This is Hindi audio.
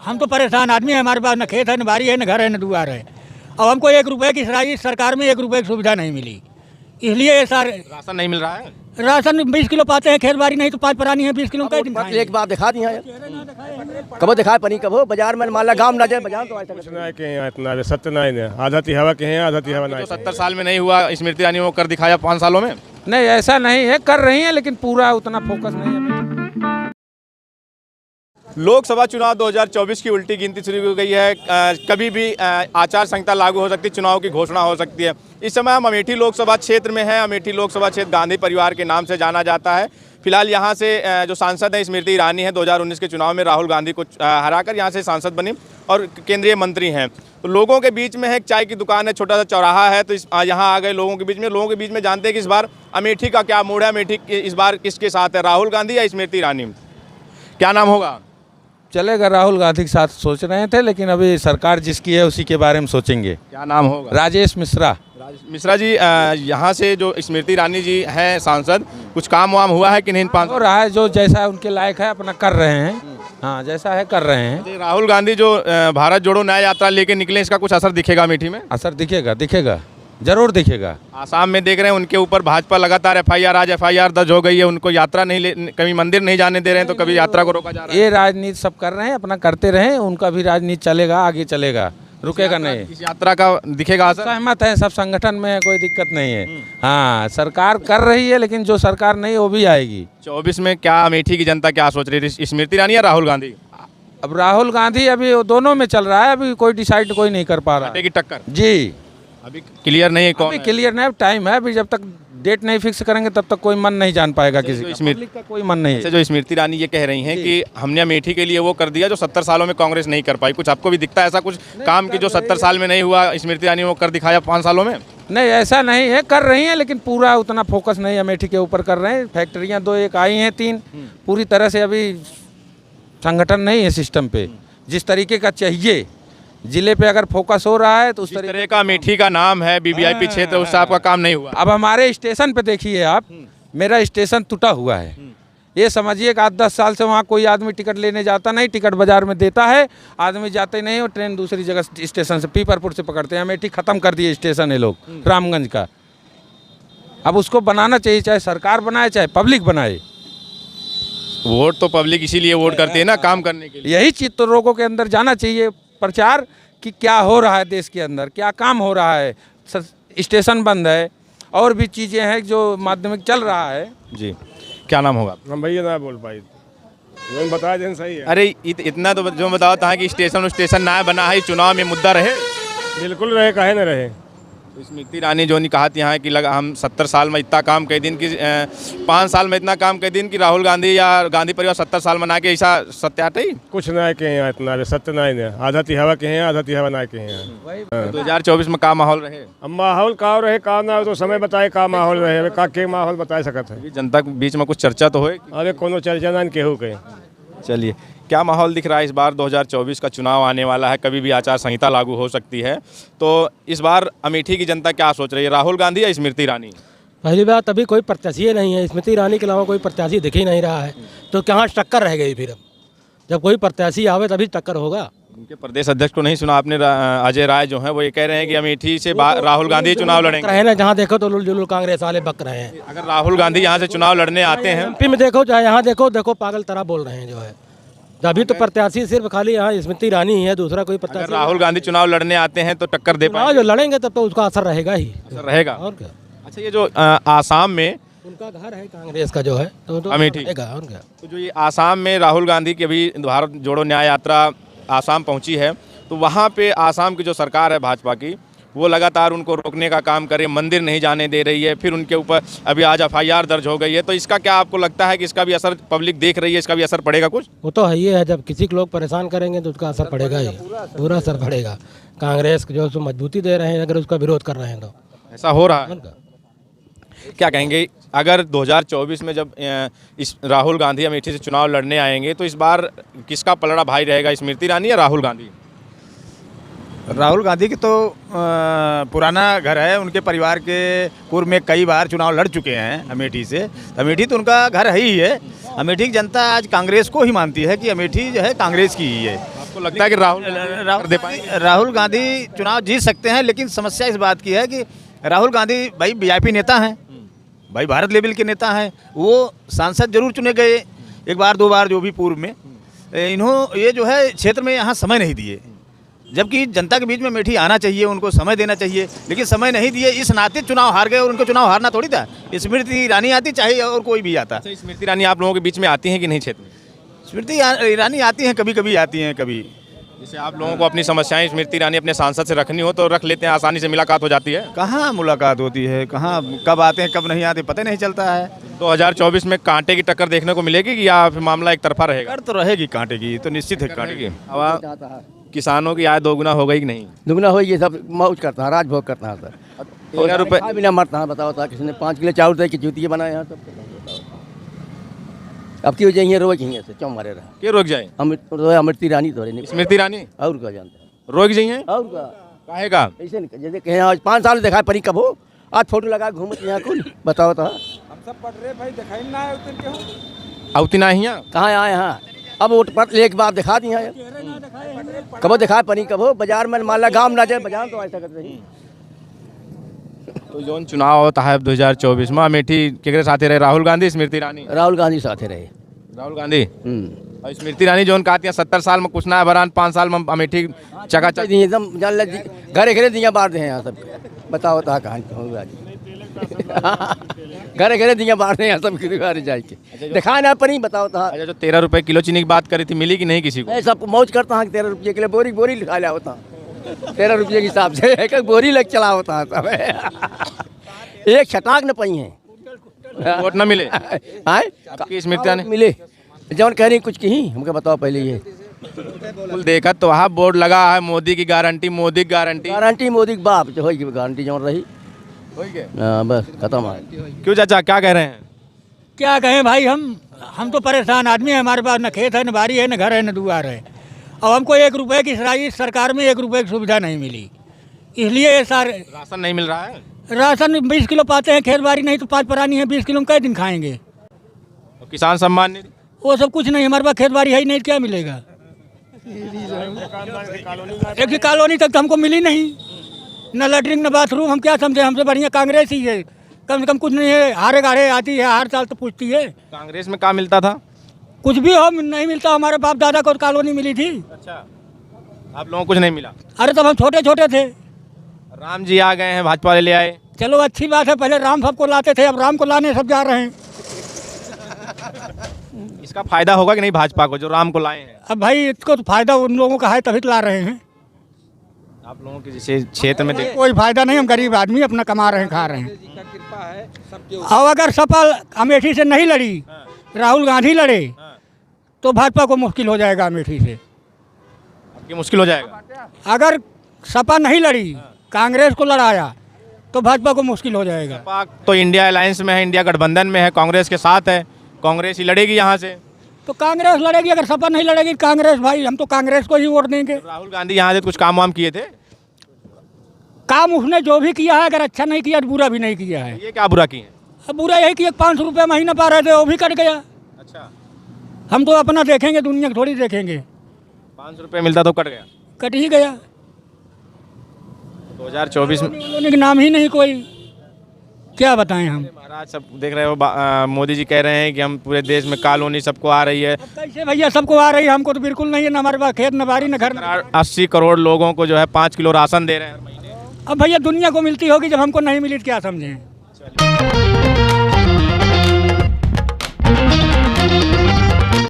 हम तो परेशान आदमी है, हमारे पास न खेत है, न बारी है, न घर है, न दुआर है। और हमको 1 रुपए की सरकार में 1 रुपए की सुविधा नहीं मिली, इसलिए ये सारे राशन नहीं मिल रहा है। राशन 20 किलो पाते हैं, खेत बारी नहीं तो 5 परानी है, 20 किलो का दिन खाएंगे। एक बार दिखा दिया कबो दिखाए पनी कबो बाजार में माला गांव ना जाए बाजार तो इतना सत्य नहीं है, आधा तिहावा के हैं, आधा तिहावा नहीं। 70 साल में नहीं हुआ, स्मृति ईरानी वो कर दिखाया 5 सालों में। नहीं ऐसा नहीं है, कर रही हैं लेकिन पूरा उतना फोकस नहीं है। लोकसभा चुनाव 2024 की उल्टी गिनती शुरू हो गई है। कभी भी आचार संहिता लागू हो सकती है, चुनाव की घोषणा हो सकती है। इस समय हम अमेठी लोकसभा क्षेत्र में हैं। अमेठी लोकसभा क्षेत्र गांधी परिवार के नाम से जाना जाता है। फिलहाल यहाँ से जो सांसद हैं स्मृति ईरानी है, 2019 के चुनाव में राहुल गांधी को हराकर यहाँ से सांसद बनी और केंद्रीय मंत्री हैं। तो लोगों के बीच में है, एक चाय की दुकान है, छोटा सा चौराहा है, तो यहाँ आ गए लोगों के बीच में जानते हैं कि इस बार अमेठी का क्या मूड है, अमेठी इस बार किसके साथ है, राहुल गांधी या स्मृति ईरानी। क्या नाम होगा? चलेगा, राहुल गांधी के साथ सोच रहे थे, लेकिन अभी सरकार जिसकी है उसी के बारे में सोचेंगे। क्या नाम होगा? राजेश मिश्रा। मिश्रा जी, यहाँ से जो स्मृति ईरानी जी हैं सांसद, कुछ काम वाम हुआ है कि नहीं? हो रहा है, जो जैसा उनके लायक है अपना कर रहे हैं। हाँ, जैसा है कर रहे हैं। राहुल गांधी जो भारत जोड़ो न्याय यात्रा लेके निकले, इसका कुछ असर दिखेगा अमेठी में? असर दिखेगा, जरूर दिखेगा। आसाम में देख रहे हैं उनके ऊपर भाजपा लगातार FIR दर्ज हो गई है। उनको यात्रा नहीं, कभी मंदिर नहीं जाने दे रहे हैं, तो कभी यात्रा को रोका जा रहा है। ये राजनीति सब कर रहे हैं, अपना करते रहें, उनका भी राजनीति चलेगा, आगे चलेगा, रुकेगा नहीं। इस यात्रा का दिखेगा असर? सहमत है, सब संगठन में कोई दिक्कत नहीं है। हाँ, सरकार कर रही है, लेकिन जो सरकार नहीं वो भी आएगी। 24 में क्या अमेठी की जनता क्या सोच रही है, स्मृति ईरानी या राहुल गांधी? अब राहुल गांधी अभी दोनों में चल रहा है, अभी कोई डिसाइड कोई नहीं कर पा रहा है। की टक्कर जी, अभी क्लियर नहीं है कौन? अभी क्लियर नहीं, टाइम है, अभी जब तक डेट नहीं फिक्स करेंगे तब तक कोई मन नहीं जान पाएगा किसी का। पब्लिक का कोई मन नहीं है। जो स्मृति ईरानी ये कह रही हैं कि हमने अमेठी के लिए वो कर दिया जो 70 सालों में कांग्रेस नहीं कर पाई। कुछ आपको भी दिखता है ऐसा कुछ काम की जो 70 साल में नहीं हुआ, स्मृति ईरानी वो कर दिखाया 5 सालों में? नहीं ऐसा नहीं है, कर रही हैं लेकिन पूरा उतना फोकस नहीं अमेठी के ऊपर कर रहे हैं। फैक्ट्रियाँ 2-1 आई हैं, 3 पूरी तरह से अभी संगठन नहीं है सिस्टम पे जिस तरीके का चाहिए। जिले पे अगर फोकस हो रहा है तो उस तरह का अमेठी का नाम है, BBIP क्षेत्र, उससे आपका काम नहीं हुआ। अब हमारे स्टेशन पे देखिए आप, मेरा स्टेशन टूटा हुआ है। ये समझिए कि 8-10 साल से वहाँ कोई आदमी टिकट लेने जाता नहीं, टिकट बाजार में देता है, आदमी जाते नहीं और ट्रेन दूसरी जगह स्टेशन से पीपरपुर से पकड़ते हैं। अमेठी ख़त्म कर दिए स्टेशन है लोग, रामगंज का। अब उसको बनाना चाहिए, चाहे सरकार बनाए चाहे पब्लिक बनाए। वोट तो पब्लिक इसीलिए वोट करती है ना, काम करने के लिए। यही चीज़ तो लोगों के अंदर जाना चाहिए, प्रचार कि क्या हो रहा है देश के अंदर, क्या काम हो रहा है। स्टेशन बंद है और भी चीज़ें हैं जो माध्यमिक चल रहा है। जी, क्या नाम होगा? हम भैया ना बोल पाए, बता दें सही है। अरे इतना तो जो बताओ था कि स्टेशन ना बना है, चुनाव में मुद्दा रहे। बिल्कुल रहे, काहे न रहे। स्मृति ईरानी जो ने कहा यहाँ कि हम 70 साल में इतना काम कह दिन कि 5 साल में इतना काम कह दिन कि राहुल गांधी या गांधी परिवार 70 साल मना के, ऐसा सत्य आते ही कुछ ना के हैं, इतना सत्य नहीं है। आधा तिहावा के हैं, आधा तिहावा ना के हैं। 2024 में का माहौल रहे? अब माहौल का रहे का ना हो तो समय बताए का माहौल रहे, का के माहौल बता सकते हैं। जनता के बीच में कुछ चर्चा तो होए? अरे कोनो चर्चा ना केहू के। चलिए, क्या माहौल दिख रहा है? इस बार 2024 का चुनाव आने वाला है, कभी भी आचार संहिता लागू हो सकती है, तो इस बार अमेठी की जनता क्या सोच रही है, राहुल गांधी या स्मृति ईरानी? पहली बात, अभी कोई प्रत्याशी नहीं है, स्मृति ईरानी के अलावा कोई प्रत्याशी दिख ही नहीं रहा है, तो कहाँ टक्कर रह गई? फिर अब जब कोई प्रत्याशी आवे तभी टक्कर होगा। उनके प्रदेश अध्यक्ष को नहीं सुना आपने? अजय राय जो है वो ये कह रहे हैं कि अमेठी से राहुल गांधी चुनाव लड़ेंगे। रहे ना, जहाँ देखो तो लोग कांग्रेस वाले बक रहे हैं। अगर राहुल गांधी यहाँ से चुनाव लड़ने आते हैं, MP में देखो चाहे यहाँ देखो पागल तरह बोल रहे हैं जो है। अभी तो प्रत्याशी सिर्फ खाली यहाँ स्मृति ईरानी ही है, दूसरा कोई प्रत्याशी। राहुल गांधी चुनाव लड़ने आते हैं तो टक्कर दे पाएंगे? जो लड़ेंगे तब तो उसका असर रहेगा ही। असर रहेगा, और क्या। अच्छा, ये जो आसाम में उनका घर है कांग्रेस का जो है तो अमेठी, और क्या। तो जो ये आसाम में राहुल गांधी की अभी भारत जोड़ो न्याय यात्रा आसाम पहुंची है, तो वहाँ पे आसाम की जो सरकार है भाजपा की, वो लगातार उनको रोकने का काम करे, मंदिर नहीं जाने दे रही है। फिर उनके ऊपर अभी आज FIR दर्ज हो गई है, तो इसका क्या आपको लगता है कि इसका भी असर पब्लिक देख रही है, इसका भी असर पड़ेगा कुछ? वो तो है ही है, जब किसी को लोग परेशान करेंगे तो उसका असर पड़ेगा ही, पूरा असर पड़ेगा। कांग्रेस जो उसको मजबूती दे रहे हैं, अगर उसका विरोध कर रहे हैं तो ऐसा हो रहा है। क्या कहेंगे, अगर 2024 में जब इस राहुल गांधी अमेठी से चुनाव लड़ने आएंगे तो इस बार किसका पलड़ा भारी रहेगा, स्मृति ईरानी या राहुल गांधी? राहुल गांधी की तो पुराना घर है, उनके परिवार के पूर्व में कई बार चुनाव लड़ चुके हैं अमेठी से। अमेठी तो उनका घर है ही है। अमेठी की जनता आज कांग्रेस को ही मानती है कि अमेठी जो है कांग्रेस की ही है। आपको लगता है कि राहुल दे पाएंगे? राहुल गांधी चुनाव जीत सकते हैं, लेकिन समस्या इस बात की है कि राहुल गांधी भाई वीआईपी नेता हैं, भाई भारत लेवल के नेता हैं। वो सांसद जरूर चुने गए एक बार दो बार, जो भी पूर्व में ये जो है क्षेत्र में यहाँ समय नहीं दिए, जबकि जनता के बीच में अमेठी आना चाहिए, उनको समय देना चाहिए, लेकिन समय नहीं दिए। इस नाते चुनाव हार गए, और उनको चुनाव हारना थोड़ी था। स्मृति ईरानी आती, चाहे और कोई भी आता। अच्छा, स्मृति ईरानी आप लोगों के बीच में आती हैं कि नहीं क्षेत्र में? स्मृति ईरानी आती हैं, कभी कभी आती हैं, कभी। जैसे आप लोगों को अपनी समस्याएं स्मृति ईरानी अपने सांसद से रखनी हो तो रख लेते हैं, आसानी से मुलाकात हो जाती है। कहाँ मुलाकात होती है, कहाँ कब आते हैं कब नहीं आते पता नहीं चलता है। 2024 में कांटे की टक्कर देखने को मिलेगी कि या फिर मामला एक तरफा रहेगा? कर तो रहेगी कांटे की, तो निश्चित है कांटे की। अब किसानों की आय दोगुना हो गई कि नहीं? दुगना हो, ये सब मौज करता है, राजभोग करता है सर। 13 रुपए खा भी ना मरता है, बताओ था किसी ने 5 किलो चावल दे के जूतिए बनाए हैं सब। अब की वजह रोज ही से क्यों मारे रहा के रोक जाए? अमृति ईरानी तो नहीं, स्मृति ईरानी और क्या जानते हैं, रोक जाइए और क्या काहे का? ऐसे नहीं, जैसे कहें आज 5 साल देखा परी कब हो, आज फोटो लगा घूमते यहाँ कुल, बताओ तो। हम सब पढ़ रहे भाई, दिखाई ना है उतने क्यों? अवती हिया कहाँ आए हैं अब वोट पर एक बार दिखा दिया है, कबो दिखा पनी कबो बाजार में मान ला गाँव ना जाए बाजार तो ऐसा करते नहीं। तो जोन चुनाव होता है 2024 में अमेठी केकरे साथे रहे? राहुल गांधी, स्मृति ईरानी? राहुल गांधी साथे रहे। राहुल गांधी और स्मृति ईरानी जोन कहती है 70 साल में कुछ ना बरान, 5 साल में अमेठी चकाचक दिए एकदम जान ले घरे घरे दिया बांट दे यहाँ सब, बताओ तो कहाँ होगा घरे घरे दिया बांट दे यहाँ सब घर जाके दिखा ना पनी, बताओ तो। अच्छा, जो 13 रुपए किलो चीनी की बात करी थी, मिली कि नहीं किसी को? सब मौज करता है 13 रुपये के लिए बोरी बोरी लिखा लिया होता, 13 रुपये के हिसाब से एक बोरी लग चला होता है सब। एक छटाक न पई है, वोट न मिले आपकी स्मृति ईरानी मिले जौन कह रही कुछ कही हमको बताओ पहले। ये कुल देखा तो वहाँ बोर्ड लगा है मोदी की गारंटी, मोदी की गारंटी। गारंटी मोदी के बाप जो होगी गारंटी जौन रही बस खत्म है। क्यों चाचा, क्या कह रहे हैं? क्या कहें भाई, हम तो परेशान आदमी हैं, हमारे पास न खेत है, न बाड़ी है, न घर है, न दुआर है। अब हमको 1 रुपए की सरकार में 1 रुपए की सुविधा नहीं मिली, इसलिए ये सारे राशन नहीं मिल रहा है। राशन 20 किलो पाते हैं, खेत बाड़ी नहीं तो 5 परानी है, 20 किलो में कई दिन खाएंगे। और किसान सम्मान निधि वो सब कुछ नहीं, हमारे पास खेत बाड़ी है ही नहीं, क्या मिलेगा? एक ही कॉलोनी तक तो हमको मिली नहीं, न लैट्रिन न बाथरूम। हम क्या समझे, हमसे बढ़िया कांग्रेस ही है, कम से कम कुछ नहीं है। हारे गारे आती है, हर साल तो पूछती है। कांग्रेस में क्या मिलता था? कुछ भी हो नहीं मिलता, हमारे बाप दादा को कॉलोनी मिली थी। अच्छा, आप लोगों को कुछ नहीं मिला? अरे तब हम छोटे छोटे थे। राम जी आ गए हैं, भाजपा वाले ले आए। चलो अच्छी बात है, पहले राम सबको लाते थे, अब राम को लाने सब जा रहे हैं। इसका फायदा होगा कि नहीं भाजपा को, जो राम को लाए हैं? अब भाई इसको तो फायदा उन लोगों का है, तभी तो ला रहे हैं। आप लोगों के जैसे क्षेत्र में कोई फायदा नहीं, हम गरीब आदमी अपना कमा रहे हैं, खा रहे हैं। और अगर सपा अमेठी से नहीं लड़ी, राहुल गांधी लड़े, तो भाजपा को मुश्किल हो जाएगा अमेठी से। आपकी मुश्किल हो जाएगा? अगर सपा नहीं लड़ी, कांग्रेस को लड़ाया, तो भाजपा को मुश्किल हो जाएगा। सपा तो इंडिया अलायंस में है, इंडिया गठबंधन में है, कांग्रेस के साथ है, कांग्रेस ही लड़ेगी यहाँ से। तो कांग्रेस लड़ेगी, अगर सपा नहीं लड़ेगी कांग्रेस, भाई हम तो कांग्रेस को ही वोट देंगे। राहुल गांधी यहाँ से कुछ काम वाम किए थे? काम उसने जो भी किया है, अगर अच्छा नहीं किया तो बुरा भी नहीं किया है। ये क्या बुरा किए? अब बुरा यही कि 500 रुपये महीना पा रहे थे, वो भी कट गया। अच्छा, हम तो अपना देखेंगे, दुनिया को थोड़ी देखेंगे। 500 रुपये मिलता तो कट गया? कट ही गया। 2024 में उन्होंने नाम ही नहीं कोई, क्या बताएं हम। महाराज सब देख रहे हो, मोदी जी कह रहे हैं कि हम पूरे देश में कॉलोनी सबको आ रही है। अब कैसे भैया सबको आ रही है, हमको तो बिल्कुल नहीं है, न हमारे पास खेत, न बाड़ी, न घर। 80 करोड़ लोगों को जो है 5 किलो राशन दे रहे हैं हर महीने। अब भैया दुनिया को मिलती होगी, जब हमको नहीं मिली तो क्या समझें।